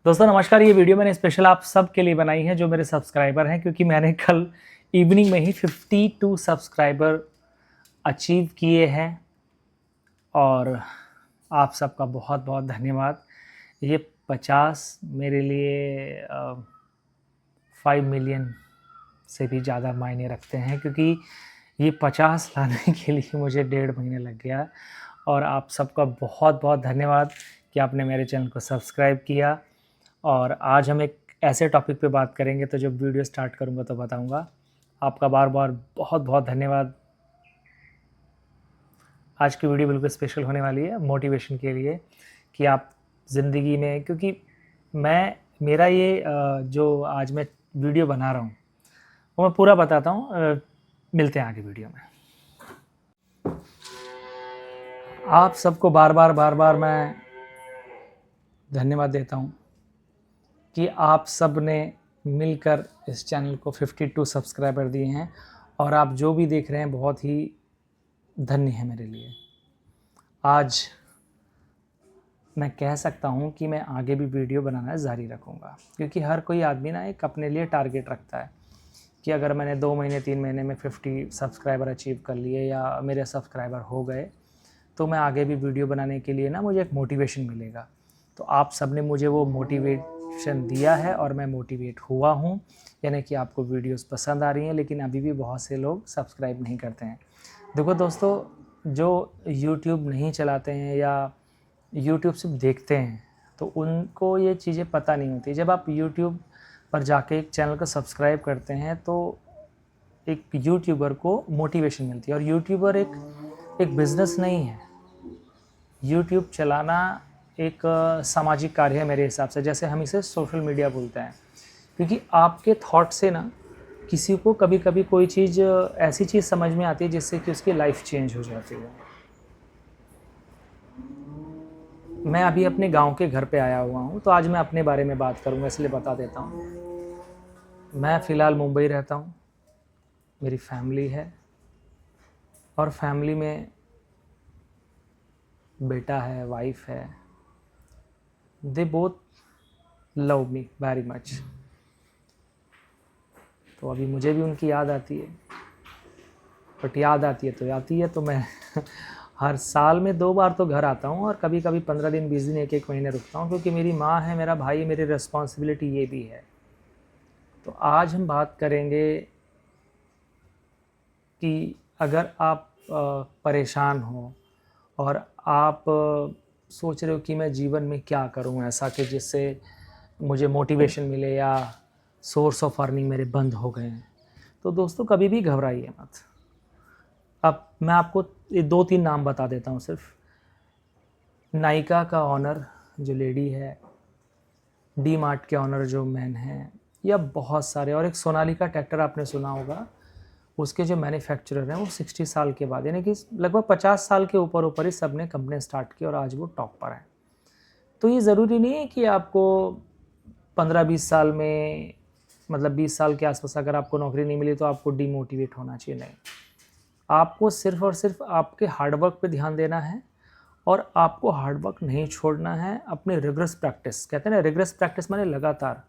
दोस्तों नमस्कार। ये वीडियो मैंने स्पेशल आप सब के लिए बनाई है जो मेरे सब्सक्राइबर हैं, क्योंकि मैंने कल इवनिंग में ही 52 सब्सक्राइबर अचीव किए हैं और आप सबका बहुत बहुत धन्यवाद। ये 50 मेरे लिए 5 मिलियन से भी ज़्यादा मायने रखते हैं, क्योंकि ये 50 लाने के लिए मुझे 1.5 महीने लग गया। और आप सबका बहुत बहुत धन्यवाद कि आपने मेरे चैनल को सब्सक्राइब किया। और आज हम एक ऐसे टॉपिक पे बात करेंगे, तो जब वीडियो स्टार्ट करूँगा तो बताऊँगा। आपका बार बार बहुत बहुत धन्यवाद। आज की वीडियो बिल्कुल स्पेशल होने वाली है मोटिवेशन के लिए, कि आप ज़िंदगी में, क्योंकि मेरा ये जो आज मैं वीडियो बना रहा हूँ वो मैं पूरा बताता हूँ। मिलते हैं आगे वीडियो में। आप सबको बार बार मैं धन्यवाद देता हूँ कि आप सब ने मिलकर इस चैनल को 52 सब्सक्राइबर दिए हैं, और आप जो भी देख रहे हैं बहुत ही धन्य है मेरे लिए। आज मैं कह सकता हूँ कि मैं आगे भी वीडियो बनाना जारी रखूँगा, क्योंकि हर कोई आदमी ना एक अपने लिए टारगेट रखता है कि अगर मैंने 2 महीने 3 महीने में 50 सब्सक्राइबर अचीव कर लिए या मेरे सब्सक्राइबर हो गए, तो मैं आगे भी वीडियो बनाने के लिए ना मुझे एक मोटिवेशन मिलेगा। तो आप सब ने मुझे वो मोटिवेशन दिया है और मैं मोटिवेट हुआ हूँ, यानी कि आपको वीडियोस पसंद आ रही हैं, लेकिन अभी भी बहुत से लोग सब्सक्राइब नहीं करते हैं। देखो दोस्तों, जो यूट्यूब नहीं चलाते हैं या यूट्यूब सिर्फ देखते हैं, तो उनको ये चीज़ें पता नहीं होती। जब आप यूट्यूब पर जाके एक चैनल को सब्सक्राइब करते हैं तो एक यूट्यूबर को मोटिवेशन मिलती है। और यूट्यूबर एक बिज़नेस नहीं है। यूट्यूब चलाना एक सामाजिक कार्य है मेरे हिसाब से, जैसे हम इसे सोशल मीडिया बोलते हैं। क्योंकि आपके थॉट से ना किसी को कभी कभी कोई चीज़, ऐसी चीज़ समझ में आती है जिससे कि उसकी लाइफ चेंज हो जाती है। मैं अभी अपने गांव के घर पे आया हुआ हूँ, तो आज मैं अपने बारे में बात करूँगा, इसलिए बता देता हूँ। मैं फ़िलहाल मुंबई रहता हूँ, मेरी फैमिली है, और फैमिली में बेटा है, वाइफ है। They both love me very much. तो अभी मुझे भी उनकी याद आती है, बट याद आती है तो आती है। तो मैं हर साल में 2 बार तो घर आता हूँ, और कभी कभी 15 दिन 20 दिन 1 महीने रुकता हूँ, क्योंकि मेरी माँ है, मेरा भाई, मेरी रिस्पॉन्सिबिलिटी ये भी है। तो आज हम बात करेंगे कि अगर आप परेशान हो और आप सोच रहे हो कि मैं जीवन में क्या करूं ऐसा कि जिससे मुझे मोटिवेशन मिले, या सोर्स ऑफ अर्निंग मेरे बंद हो गए हैं, तो दोस्तों कभी भी घबराइए मत। अब मैं आपको 2-3 नाम बता देता हूं सिर्फ। नायका का ऑनर जो लेडी है, डी मार्ट के ऑनर जो मैन हैं, या बहुत सारे, और एक सोनालिका ट्रैक्टर आपने सुना होगा, उसके जो मैन्युफैक्चरर हैं वो 60 साल के बाद, यानी कि लगभग 50 साल के ऊपर ही सब ने कंपनी स्टार्ट की और आज वो टॉप पर है। तो ये ज़रूरी नहीं है कि आपको 15-20 साल में, मतलब 20 साल के आसपास अगर आपको नौकरी नहीं मिली तो आपको डीमोटिवेट होना चाहिए। नहीं, आपको सिर्फ और सिर्फ आपके हार्डवर्क पे ध्यान देना है, और आपको हार्डवर्क नहीं छोड़ना है। अपने रिगरस प्रैक्टिस, कहते हैं ना, रिगरस प्रैक्टिस माने लगातार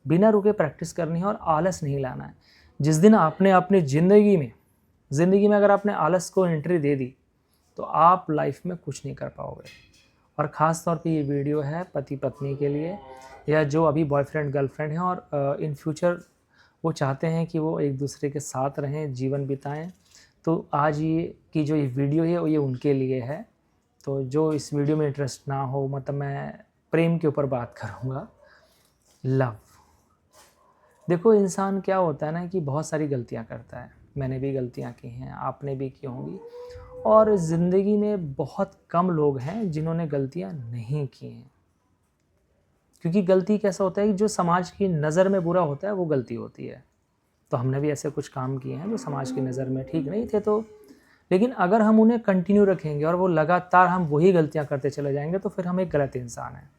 बिना रुके प्रैक्टिस करनी है, और आलस नहीं लाना है। जिस दिन आपने अपनी ज़िंदगी में अगर आपने आलस को एंट्री दे दी, तो आप लाइफ में कुछ नहीं कर पाओगे। और ख़ास तौर पे ये वीडियो है पति पत्नी के लिए, या जो अभी बॉयफ्रेंड गर्लफ्रेंड हैं और इन फ्यूचर वो चाहते हैं कि वो एक दूसरे के साथ रहें, जीवन बिताएं। तो आज जो ये वीडियो है ये उनके लिए है। तो जो इस वीडियो में इंटरेस्ट ना हो, मतलब मैं प्रेम के ऊपर बात करूँगा, लव। देखो, इंसान क्या होता है ना कि बहुत सारी गलतियाँ करता है। मैंने भी गलतियाँ की हैं, आपने भी की होंगी, और ज़िंदगी में बहुत कम लोग हैं जिन्होंने गलतियाँ नहीं की हैं। क्योंकि गलती कैसा होता है कि जो समाज की नज़र में बुरा होता है वो गलती होती है। तो हमने भी ऐसे कुछ काम किए हैं जो समाज की नज़र में ठीक नहीं थे, तो लेकिन अगर हम उन्हें कंटिन्यू रखेंगे और वो लगातार हम वही गलतियाँ करते चले जाएंगे, तो फिर हम एक गलत इंसान हैं।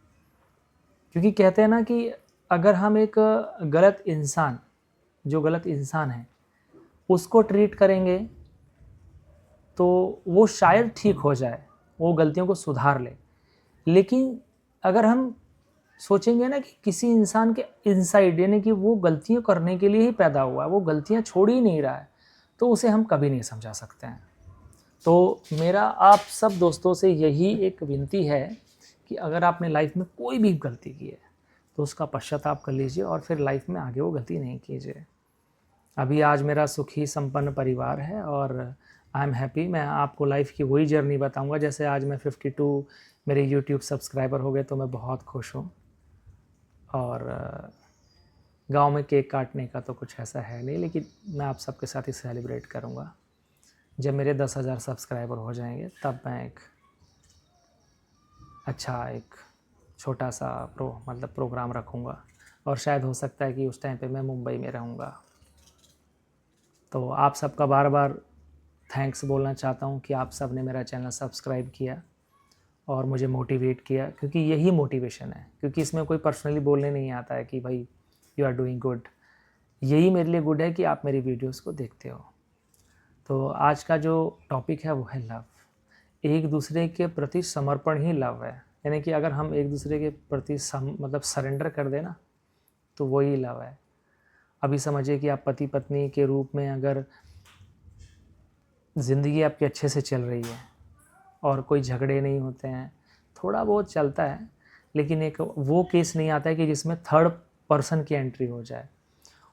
क्योंकि कहते हैं ना कि अगर हम एक जो गलत इंसान है उसको ट्रीट करेंगे तो वो शायद ठीक हो जाए, वो गलतियों को सुधार ले। लेकिन अगर हम सोचेंगे ना कि किसी इंसान के इनसाइड, यानी कि वो गलतियां करने के लिए ही पैदा हुआ है, वो गलतियां छोड़ ही नहीं रहा है, तो उसे हम कभी नहीं समझा सकते हैं। तो मेरा आप सब दोस्तों से यही एक विनती है कि अगर आपने लाइफ में कोई भी गलती की है तो उसका पश्चाताप कर लीजिए और फिर लाइफ में आगे वो गलती नहीं कीजिए। अभी आज मेरा सुखी संपन्न परिवार है और आई एम हैप्पी। मैं आपको लाइफ की वही जर्नी बताऊंगा। जैसे आज मैं 52 मेरे यूट्यूब सब्सक्राइबर हो गए तो मैं बहुत खुश हूँ। और गांव में केक काटने का तो कुछ ऐसा है नहीं, लेकिन मैं आप सबके साथ ही सेलिब्रेट करूँगा। जब मेरे 10,000 सब्सक्राइबर हो जाएंगे तब मैं एक अच्छा एक छोटा सा प्रोग्राम रखूँगा और शायद हो सकता है कि उस टाइम पे मैं मुंबई में रहूँगा। तो आप सबका बार बार थैंक्स बोलना चाहता हूँ कि आप सब ने मेरा चैनल सब्सक्राइब किया और मुझे मोटिवेट किया, क्योंकि यही मोटिवेशन है। क्योंकि इसमें कोई पर्सनली बोलने नहीं आता है कि भाई यू आर डूइंग गुड। यही मेरे लिए गुड है कि आप मेरी वीडियोस को देखते हो। तो आज का जो टॉपिक है वो है लव। एक दूसरे के प्रति समर्पण ही लव है। यानी कि अगर हम एक दूसरे के प्रति सरेंडर कर दें ना, तो वही लव है। अभी समझिए कि आप पति पत्नी के रूप में अगर ज़िंदगी आपकी अच्छे से चल रही है और कोई झगड़े नहीं होते हैं, थोड़ा बहुत चलता है, लेकिन एक वो केस नहीं आता है कि जिसमें थर्ड पर्सन की एंट्री हो जाए।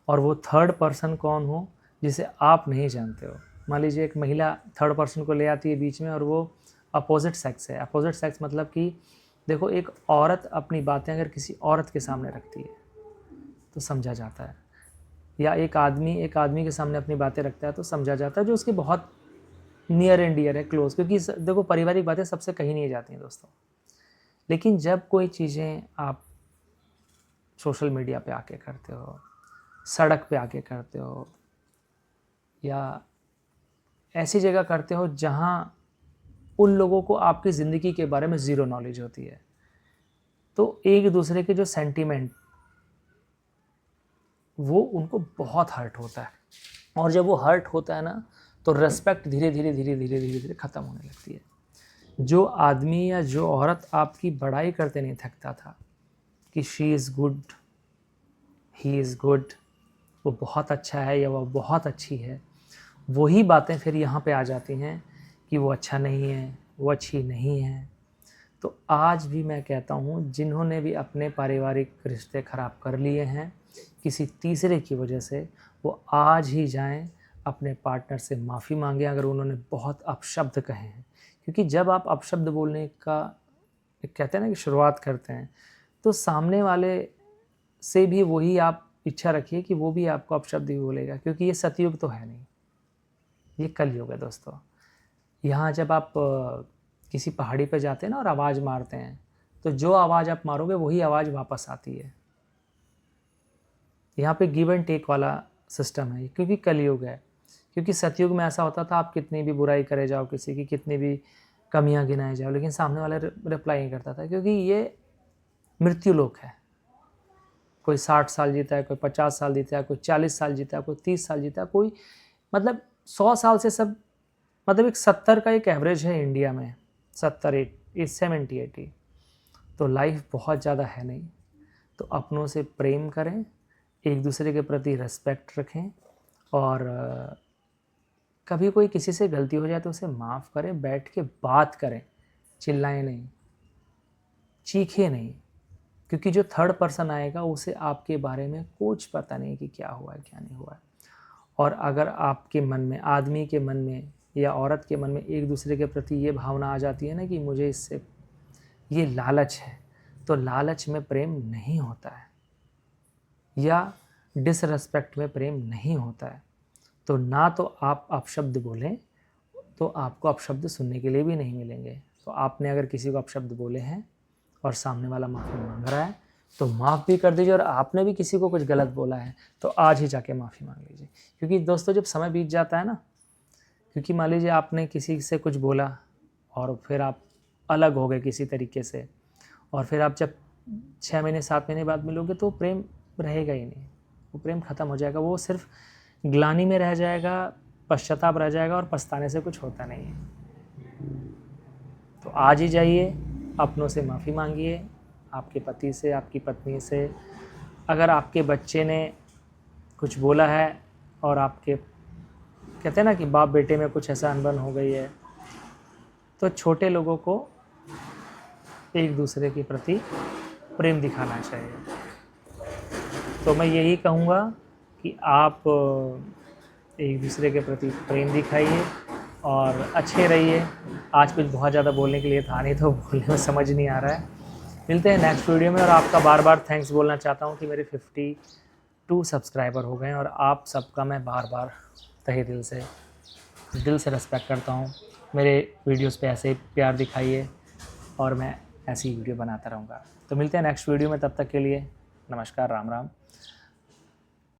और वो थर्ड पर्सन कौन हो, जिसे आप नहीं जानते हो। मान लीजिए एक महिला थर्ड पर्सन को ले आती है बीच में और वो अपोजिट सेक्स है। अपोजिट सेक्स मतलब कि देखो, एक औरत अपनी बातें अगर किसी औरत के सामने रखती है तो समझा जाता है, या एक आदमी के सामने अपनी बातें रखता है तो समझा जाता है, जो उसके बहुत नियर एंड डियर है, क्लोज। क्योंकि देखो, पारिवारिक बातें सबसे कही नहीं जाती हैं दोस्तों। लेकिन जब कोई चीज़ें आप सोशल मीडिया पे आके करते हो, सड़क पे आके करते हो, या ऐसी जगह करते हो जहाँ उन लोगों को आपकी ज़िंदगी के बारे में ज़ीरो नॉलेज होती है, तो एक दूसरे के जो सेंटीमेंट, वो उनको बहुत हर्ट होता है। और जब वो हर्ट होता है ना, तो रेस्पेक्ट धीरे धीरे धीरे धीरे धीरे धीरे ख़त्म होने लगती है। जो आदमी या जो औरत आपकी बड़ाई करते नहीं थकता था कि she is good, he is good, वो बहुत अच्छा है या वो बहुत अच्छी है, वही बातें फिर यहाँ पे आ जाती हैं कि वो अच्छा नहीं है, वो अच्छी नहीं है। तो आज भी मैं कहता हूँ, जिन्होंने भी अपने पारिवारिक रिश्ते ख़राब कर लिए हैं किसी तीसरे की वजह से, वो आज ही जाएं अपने पार्टनर से माफ़ी मांगें अगर उन्होंने बहुत अपशब्द कहे हैं। क्योंकि जब आप अपशब्द बोलने का कहते हैं ना कि शुरुआत करते हैं, तो सामने वाले से भी वही आप इच्छा रखिए कि वो भी आपको अपशब्द ही बोलेगा। क्योंकि ये सतयुग तो है नहीं, ये कलयुग है दोस्तों। यहाँ जब आप किसी पहाड़ी पे जाते हैं ना और आवाज़ मारते हैं, तो जो आवाज़ आप मारोगे वही आवाज़ वापस आती है। यहाँ पे गिव एंड टेक वाला सिस्टम है, क्योंकि कलयुग है। क्योंकि सतयुग में ऐसा होता था, आप कितनी भी बुराई करे जाओ, किसी की कितनी भी कमियां गिनाए जाओ, लेकिन सामने वाला रिप्लाई नहीं करता था। क्योंकि ये मृत्यु लोक है। कोई 60 साल जीता है, कोई 50 साल जीता है, कोई 40 साल जीता है, कोई 30 साल जीता है, कोई 100 साल से सब एक 70 का एक एवरेज है इंडिया में, 70 70 80। तो लाइफ बहुत ज़्यादा है नहीं। तो अपनों से प्रेम करें, एक दूसरे के प्रति रेस्पेक्ट रखें, और कभी कोई किसी से गलती हो जाए तो उसे माफ़ करें, बैठ के बात करें, चिल्लाएं नहीं, चीखें नहीं। क्योंकि जो थर्ड पर्सन आएगा उसे आपके बारे में कुछ पता नहीं कि क्या हुआ है क्या नहीं हुआ है। और अगर आपके मन में, आदमी के मन में या औरत के मन में एक दूसरे के प्रति ये भावना आ जाती है ना कि मुझे इससे ये लालच है, तो लालच में प्रेम नहीं होता है, या डिसरेस्पेक्ट में प्रेम नहीं होता है। तो ना तो आप अपशब्द बोलें, तो आपको अपशब्द सुनने के लिए भी नहीं मिलेंगे। तो आपने अगर किसी को अपशब्द बोले हैं और सामने वाला माफ़ी मांग रहा है, तो माफ़ भी कर दीजिए। और आपने भी किसी को कुछ गलत बोला है तो आज ही जाके माफ़ी मांग लीजिए। क्योंकि दोस्तों, जब समय बीत जाता है ना, क्योंकि मान लीजिए आपने किसी से कुछ बोला और फिर आप अलग हो गए किसी तरीके से, और फिर आप जब 6 महीने 7 महीने बाद मिलोगे तो प्रेम रहेगा ही नहीं, वो प्रेम ख़त्म हो जाएगा। वो सिर्फ ग्लानि में रह जाएगा, पश्चाताप रह जाएगा, और पछताने से कुछ होता नहीं है। तो आज ही जाइए, अपनों से माफ़ी मांगिए, आपके पति से, आपकी पत्नी से। अगर आपके बच्चे ने कुछ बोला है और आपके कहते हैं ना कि बाप बेटे में कुछ ऐसा अनबन हो गई है, तो छोटे लोगों को एक दूसरे के प्रति प्रेम दिखाना चाहिए। तो मैं यही कहूँगा कि आप एक दूसरे के प्रति प्रेम दिखाइए और अच्छे रहिए। आज कुछ बहुत ज़्यादा बोलने के लिए था नहीं, तो बोलने में समझ नहीं आ रहा है। मिलते हैं नेक्स्ट वीडियो में। और आपका बार बार थैंक्स बोलना चाहता हूँ कि मेरे 52 सब्सक्राइबर हो गए हैं, और आप सबका मैं बार बार तहे दिल से रिस्पेक्ट करता हूँ। मेरे वीडियोस पे ऐसे ही प्यार दिखाइए और मैं ऐसी वीडियो बनाता रहूँगा। तो मिलते हैं नेक्स्ट वीडियो में, तब तक के लिए नमस्कार, राम राम।